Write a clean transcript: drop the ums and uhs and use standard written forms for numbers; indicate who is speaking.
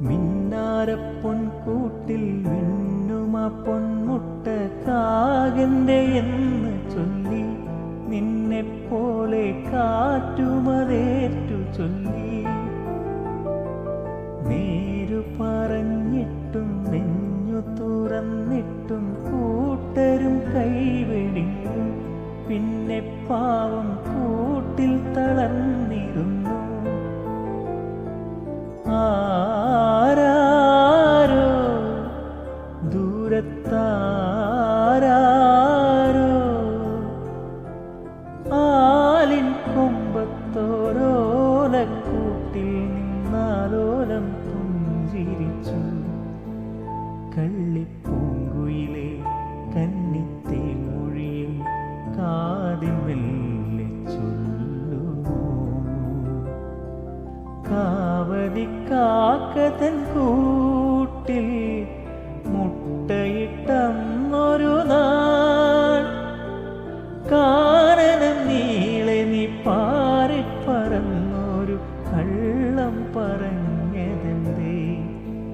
Speaker 1: മിന്നാരപ്പൊൻകൂട്ടിൽ മിന്നുമ പൊന്മുട്ട കാകന്റെ എന്ന് ചൊല്ലി നിന്നെപ്പോലെ കാറ്റുമതേറ്റു ചൊല്ലി. നേരു പറഞ്ഞിട്ടും നെഞ്ഞു തുറന്നിട്ടും കൂട്ടരും കൈവെടിഞ്ഞു. പിന്നെ പാവം കൂട്ടിൽ തളർന്നിരുന്നു. ആരാരോ ദൂരത്താരാരോ ആലിൻ കൊമ്പത്തോരോലക്കൂട്ടിൽ നിന്നാലോലം പുഞ്ചിരിച്ചു. കള്ളിപ്പൂങ്കുയിലെ കന്നിത്തേൻമൊഴിയിൽ കാതിൽ മെല്ലെ ചൊല്ലുമോ? കാവതിക്കാക്കതൻ കൂട്ടിൽ മുട്ടയിട്ടന്നൊരു നാൾ